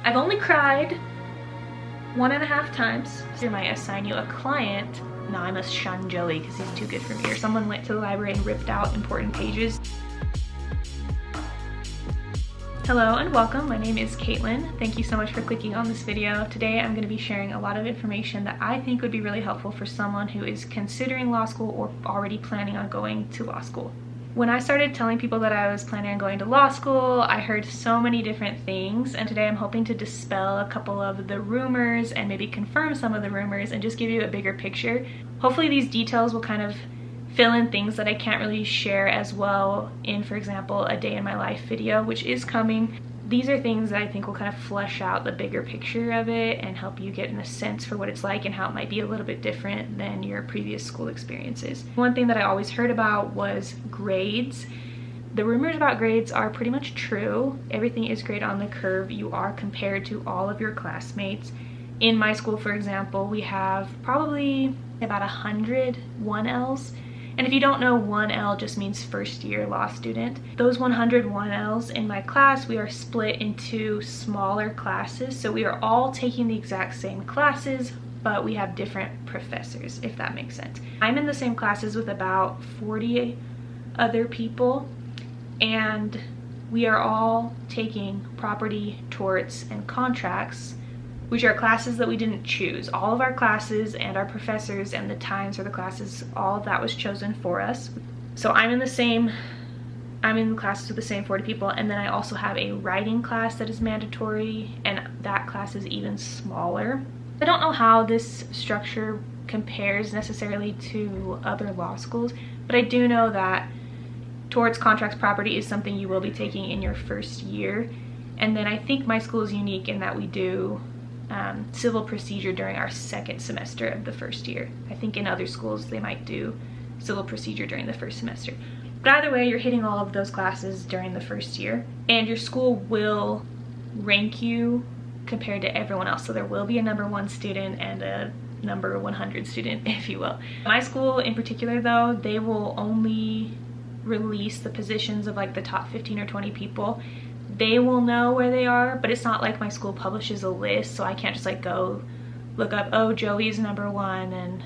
I've only cried 1.5 times. I might assign you a client. No, I must shun Joey because he's too good for me. Or someone went to the library and ripped out important pages. Hello and welcome. My name is Katelyn. Thank you so much for clicking on this video. Today I'm going to be sharing a lot of information that I think would be really helpful for someone who is considering law school or already planning on going to law school. When I started telling people that I was planning on going to law school, I heard so many different things, and today I'm hoping to dispel a couple of the rumors and maybe confirm some of the rumors and just give you a bigger picture. Hopefully these details will kind of fill in things that I can't really share as well in, for example, a day in my life video, which is coming. These are things that I think will kind of flesh out the bigger picture of it and help you get in a sense for what it's like and how it might be a little bit different than your previous school experiences. One thing that I always heard about was grades. The rumors about grades are pretty much true. Everything is grade on the curve. You are compared to all of your classmates. In my school, for example, we have probably about 100 1Ls. And if you don't know, 1L just means first year law student. Those 100 1Ls in my class, we are split into smaller classes. So we are all taking the exact same classes, but we have different professors, if that makes sense. I'm in the same classes with about 40 other people, and we are all taking property, torts, and contracts, which are classes that we didn't choose. All of our classes and our professors and the times for the classes, all of that was chosen for us. So I'm in classes with the same 40 people, and then I also have a writing class that is mandatory, and that class is even smaller. I don't know how this structure compares necessarily to other law schools, but I do know that torts, contracts, property is something you will be taking in your first year. And then I think my school is unique in that we do civil procedure during our second semester of the first year. I think in other schools they might do civil procedure during the first semester. But either way, you're hitting all of those classes during the first year, and your school will rank you compared to everyone else. So there will be a number 1 student and a number 100 student, if you will. My school in particular though, they will only release the positions of like the top 15 or 20 people. They will know where they are, but it's not like my school publishes a list, so I can't just like go look up, oh, Joey's number 1 and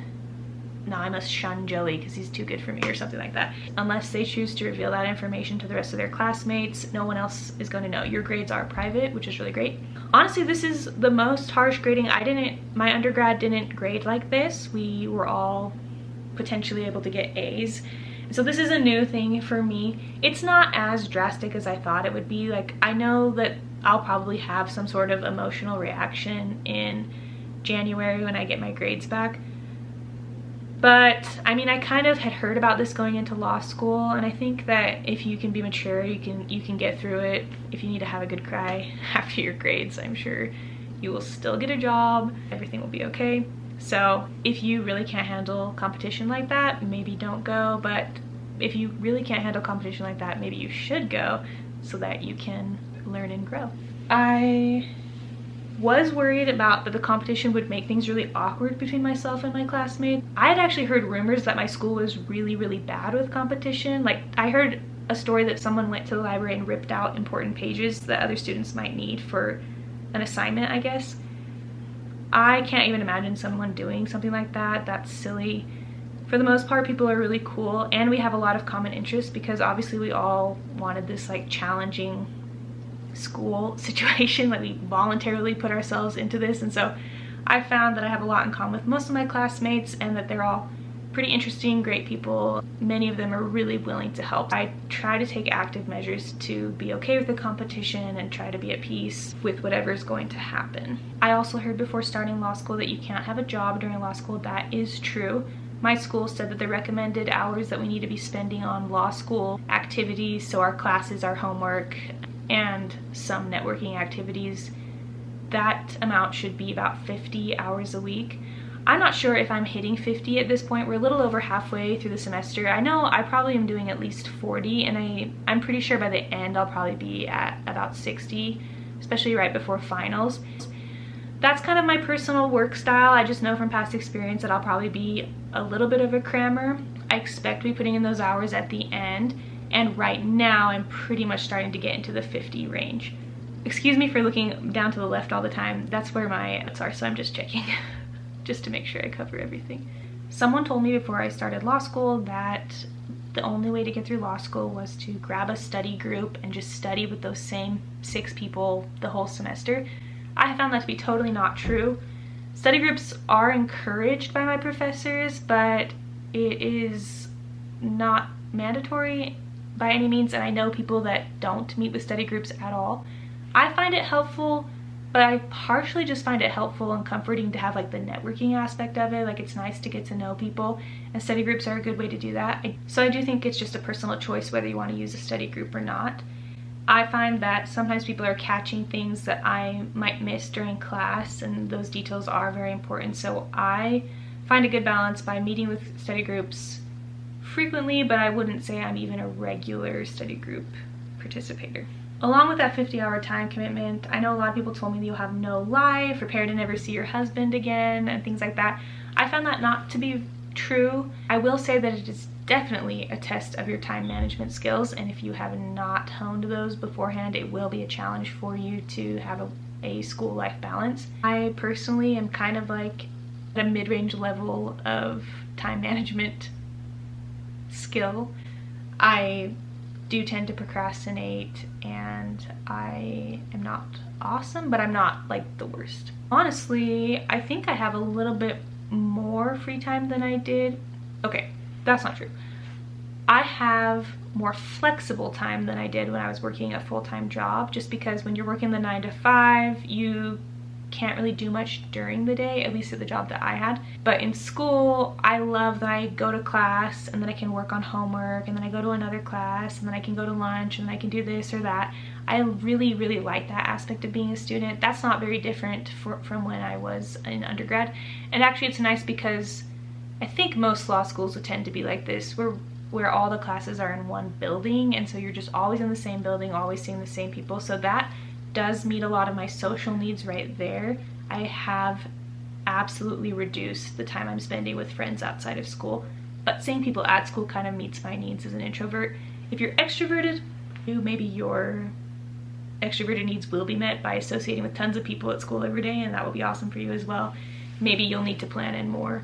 now I must shun Joey because he's too good for me or something like that. Unless they choose to reveal that information to the rest of their classmates, no one else is going to know. Your grades are private, which is really great. Honestly, this is the most harsh grading. My undergrad didn't grade like this. We were all potentially able to get A's. So this is a new thing for me. It's not as drastic as I thought it would be. Like, I know that I'll probably have some sort of emotional reaction in January when I get my grades back. But I mean, I kind of had heard about this going into law school, and I think that if you can be mature, you can get through it. If you need to have a good cry after your grades, I'm sure you will still get a job. Everything will be okay. So if you really can't handle competition like that, maybe don't go. But if you really can't handle competition like that, maybe you should go so that you can learn and grow. I was worried about that the competition would make things really awkward between myself and my classmates. I had actually heard rumors that my school was really, really bad with competition. Like, I heard a story that someone went to the library and ripped out important pages that other students might need for an assignment, I guess. I can't even imagine someone doing something like that. That's silly. For the most part, people are really cool, and we have a lot of common interests because obviously we all wanted this like challenging school situation. Like, we voluntarily put ourselves into this, and so I found that I have a lot in common with most of my classmates and that they're all pretty interesting, great people. Many of them are really willing to help. I try to take active measures to be okay with the competition and try to be at peace with whatever is going to happen. I also heard before starting law school that you can't have a job during law school. That is true. My school said that the recommended hours that we need to be spending on law school activities, so our classes, our homework, and some networking activities, that amount should be about 50 hours a week. I'm not sure if I'm hitting 50 at this point. We're a little over halfway through the semester. I know I probably am doing at least 40, and I'm pretty sure by the end I'll probably be at about 60, especially right before finals. That's kind of my personal work style. I just know from past experience that I'll probably be a little bit of a crammer. I expect to be putting in those hours at the end, and right now I'm pretty much starting to get into the 50 range. Excuse me for looking down to the left all the time. That's where my notes are, so I'm just checking just to make sure I cover everything. Someone told me before I started law school that the only way to get through law school was to grab a study group and just study with those same 6 people the whole semester. I have found that to be totally not true. Study groups are encouraged by my professors, but it is not mandatory by any means, and I know people that don't meet with study groups at all. I find it helpful, but I partially just find it helpful and comforting to have like the networking aspect of it. Like, it's nice to get to know people, and study groups are a good way to do that. So I do think it's just a personal choice whether you want to use a study group or not. I find that sometimes people are catching things that I might miss during class, and those details are very important. So I find a good balance by meeting with study groups frequently, but I wouldn't say I'm even a regular study group participator. Along with that 50-hour time commitment, I know a lot of people told me that you'll have no life, prepare to never see your husband again, and things like that. I found that not to be true. I will say that it is definitely a test of your time management skills, and if you have not honed those beforehand, it will be a challenge for you to have a school-life balance. I personally am kind of like at a mid-range level of time management skill. I do tend to procrastinate, and I am not awesome, but I'm not like the worst. Honestly, I think I have a little bit more free time than I did. Okay, that's not true. I have more flexible time than I did when I was working a full-time job, just because when you're working the 9 to 5, you can't really do much during the day, at least at the job that I had. But in school, I love that I go to class and then I can work on homework, and then I go to another class, and then I can go to lunch, and then I can do this or that. I really, really like that aspect of being a student. That's not very different from when I was in undergrad. And actually it's nice because I think most law schools would tend to be like this, where all the classes are in one building, and so you're just always in the same building, always seeing the same people. So that does meet a lot of my social needs right there. I have absolutely reduced the time I'm spending with friends outside of school, but seeing people at school kind of meets my needs as an introvert. If you're extroverted, maybe your extroverted needs will be met by associating with tons of people at school every day, and that will be awesome for you as well. Maybe you'll need to plan in more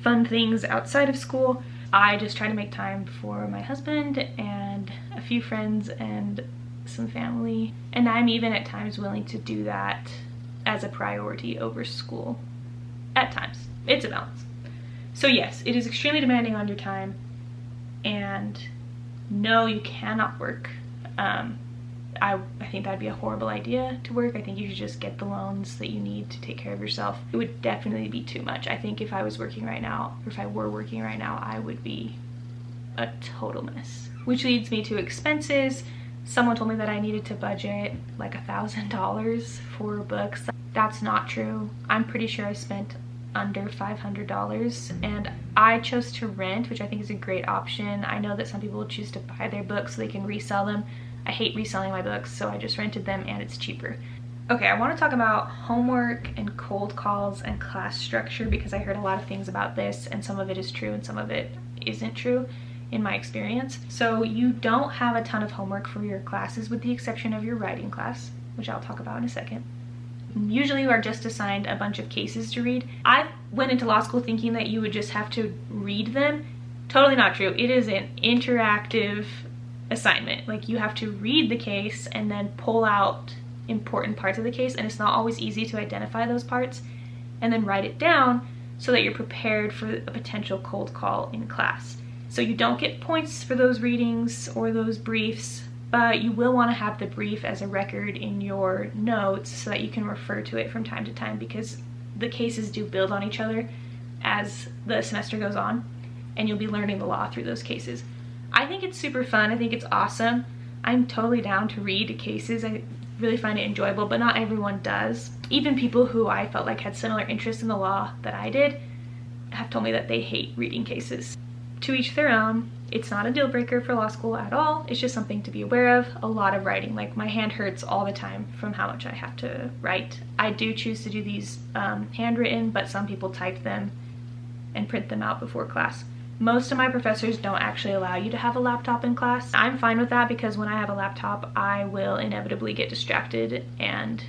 fun things outside of school. I just try to make time for my husband and a few friends and some family, and I'm even at times willing to do that as a priority over school. At times. It's a balance. So yes, it is extremely demanding on your time, and no, you cannot work. I think that'd be a horrible idea to work. I think you should just get the loans that you need to take care of yourself. It would definitely be too much. I think if I was working right now, or if I were working right now, I would be a total mess. Which leads me to expenses. Someone told me that I needed to budget like $1,000 for books. That's not true. I'm pretty sure I spent under $500, and I chose to rent, which I think is a great option. I know that some people choose to buy their books so they can resell them. I hate reselling my books, so I just rented them, and it's cheaper. Okay, I want to talk about homework and cold calls and class structure, because I heard a lot of things about this, and some of it is true and some of it isn't true in my experience. So you don't have a ton of homework for your classes, with the exception of your writing class, which I'll talk about in a second. Usually you are just assigned a bunch of cases to read. I went into law school thinking that you would just have to read them. Totally not true. It is an interactive assignment. Like, you have to read the case and then pull out important parts of the case, and it's not always easy to identify those parts, and then write it down so that you're prepared for a potential cold call in class. So you don't get points for those readings or those briefs, but you will want to have the brief as a record in your notes so that you can refer to it from time to time, because the cases do build on each other as the semester goes on, and you'll be learning the law through those cases. I think it's super fun. I think it's awesome. I'm totally down to read cases. I really find it enjoyable, but not everyone does. Even people who I felt like had similar interests in the law that I did have told me that they hate reading cases. To each their own. It's not a deal breaker for law school at all. It's just something to be aware of. A lot of writing, like my hand hurts all the time from how much I have to write. I do choose to do these handwritten, but some people type them and print them out before class. Most of my professors don't actually allow you to have a laptop in class. I'm fine with that because when I have a laptop, I will inevitably get distracted and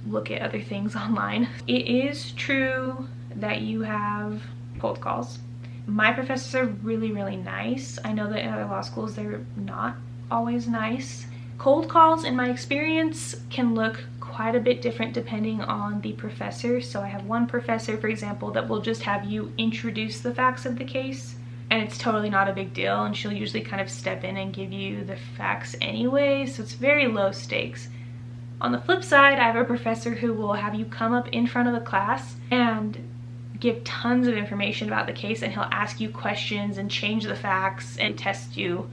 look at other things online. It is true that you have cold calls. My professors are really, really nice. I know that in other law schools, they're not always nice. Cold calls, in my experience, can look quite a bit different depending on the professor. So I have one professor, for example, that will just have you introduce the facts of the case, and it's totally not a big deal, and she'll usually kind of step in and give you the facts anyway, so it's very low stakes. On the flip side, I have a professor who will have you come up in front of the class and give tons of information about the case, and he'll ask you questions and change the facts and test you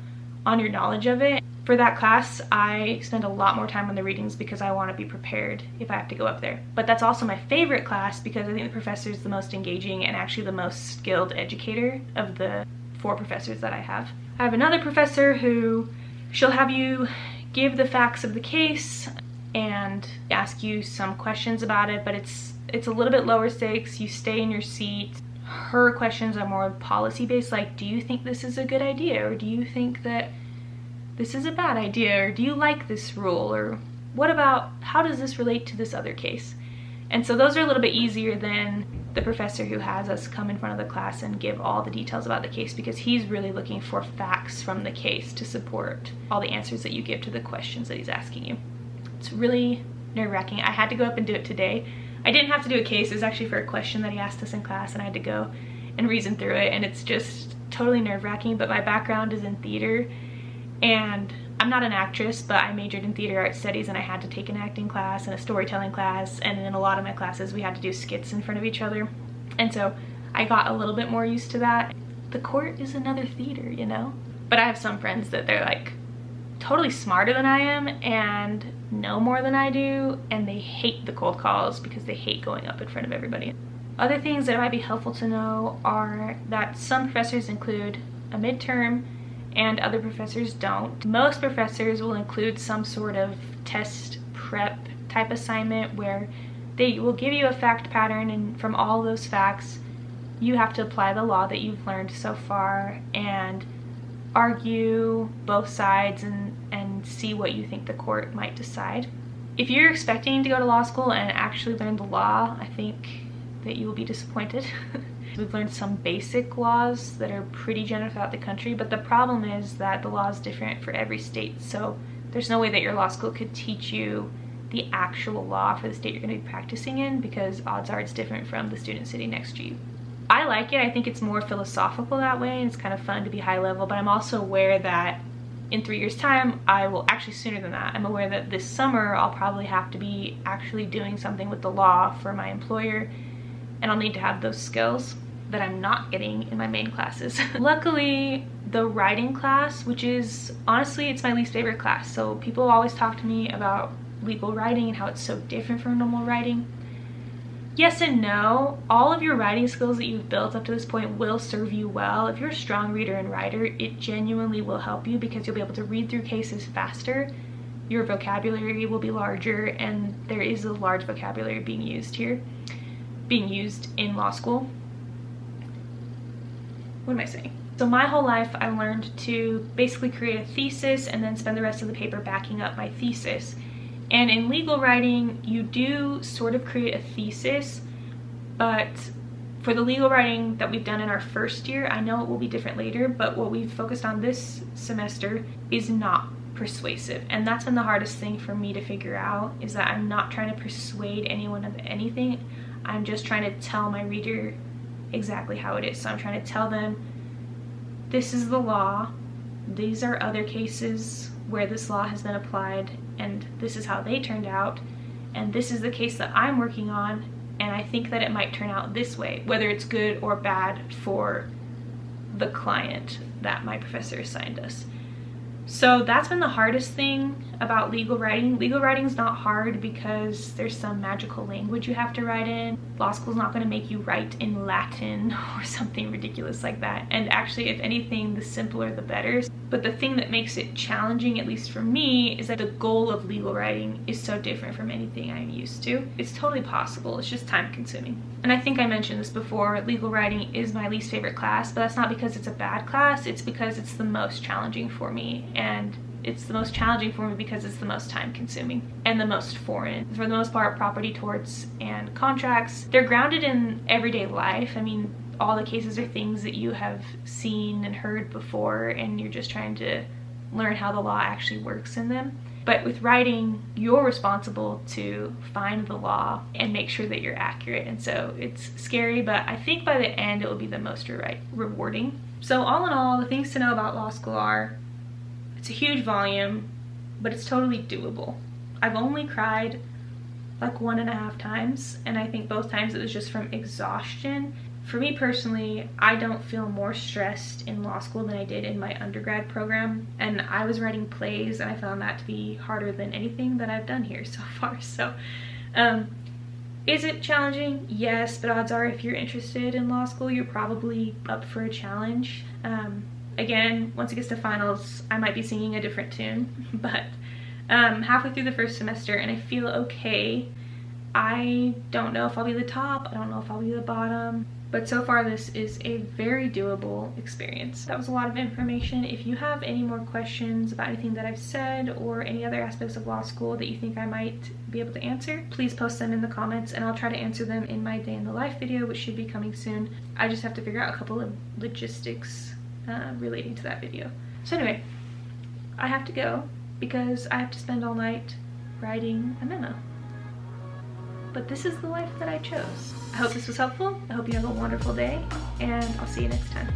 on your knowledge of it. For that class, I spend a lot more time on the readings because I want to be prepared if I have to go up there. But that's also my favorite class because I think the professor is the most engaging and actually the most skilled educator of the 4 professors that I have. I have another professor who she'll have you give the facts of the case and ask you some questions about it, but it's a little bit lower stakes. You stay in your seat. Her questions are more policy based, like, do you think this is a good idea, or do you think that this is a bad idea, or do you like this rule, or what about how does this relate to this other case? And so those are a little bit easier than the professor who has us come in front of the class and give all the details about the case, because he's really looking for facts from the case to support all the answers that you give to the questions that he's asking you. It's really nerve-wracking. I had to go up and do it today. I didn't have to do a case. It was actually for a question that he asked us in class, and I had to go and reason through it, and it's just totally nerve-wracking. But my background is in theater, and I'm not an actress, but I majored in theater art studies, and I had to take an acting class and a storytelling class, and in a lot of my classes we had to do skits in front of each other, and so I got a little bit more used to that. The court is another theater, you know? But I have some friends that they're like totally smarter than I am and know more than I do, and they hate the cold calls because they hate going up in front of everybody. Other things that might be helpful to know are that some professors include a midterm and other professors don't. Most professors will include some sort of test prep type assignment where they will give you a fact pattern, and from all those facts you have to apply the law that you've learned so far and argue both sides and see what you think the court might decide. If you're expecting to go to law school and actually learn the law, I think that you will be disappointed. We've learned some basic laws that are pretty general throughout the country, but the problem is that the law is different for every state, so there's no way that your law school could teach you the actual law for the state you're going to be practicing in, because odds are it's different from the student sitting next to you. I like it. I think it's more philosophical that way, and it's kind of fun to be high level, but I'm also aware that in 3 years' time, I will, actually sooner than that, I'm aware that this summer I'll probably have to be actually doing something with the law for my employer, and I'll need to have those skills that I'm not getting in my main classes. Luckily, the writing class, which is, honestly, it's my least favorite class. So people always talk to me about legal writing and how it's so different from normal writing. Yes and no. All of your writing skills that you've built up to this point will serve you well. If you're a strong reader and writer, it genuinely will help you because you'll be able to read through cases faster. Your vocabulary will be larger, and there is a large vocabulary being used in law school. What am I saying? So my whole life I learned to basically create a thesis and then spend the rest of the paper backing up my thesis. And in legal writing, you do sort of create a thesis, but for the legal writing that we've done in our first year, I know it will be different later, but what we've focused on this semester is not persuasive. And that's been the hardest thing for me to figure out, is that I'm not trying to persuade anyone of anything. I'm just trying to tell my reader exactly how it is. So I'm trying to tell them, this is the law, these are other cases where this law has been applied, and this is how they turned out, and this is the case that I'm working on, and I think that it might turn out this way, whether it's good or bad for the client that my professor assigned us. So that's been the hardest thing. about legal writing. Legal writing is not hard because there's some magical language you have to write in. Law school is not going to make you write in Latin or something ridiculous like that. And actually, if anything, the simpler the better. But the thing that makes it challenging, at least for me, is that the goal of legal writing is so different from anything I'm used to. It's totally possible, it's just time consuming. And I think I mentioned this before, legal writing is my least favorite class, but that's not because it's a bad class, it's because it's the most challenging for me. And it's the most challenging for me because it's the most time consuming and the most foreign. For the most part, property torts and contracts, they're grounded in everyday life. I mean, all the cases are things that you have seen and heard before, and you're just trying to learn how the law actually works in them. But with writing, you're responsible to find the law and make sure that you're accurate. And so it's scary, but I think by the end it will be the most rewarding. So all in all, the things to know about law school are, it's a huge volume, but it's totally doable. I've only cried like 1.5 times, and I think both times it was just from exhaustion. For me personally, I don't feel more stressed in law school than I did in my undergrad program, and I was writing plays and I found that to be harder than anything that I've done here so far. So is it challenging? Yes, but odds are if you're interested in law school, you're probably up for a challenge. Again, once it gets to finals, I might be singing a different tune, but halfway through the first semester and I feel okay. I don't know if I'll be the top, I don't know if I'll be the bottom, but so far this is a very doable experience. That was a lot of information. If you have any more questions about anything that I've said or any other aspects of law school that you think I might be able to answer, please post them in the comments and I'll try to answer them in my day in the life video, which should be coming soon. I just have to figure out a couple of logistics relating to that video. So anyway, I have to go because I have to spend all night writing a memo. But this is the life that I chose. I hope this was helpful. I hope you have a wonderful day, and I'll see you next time.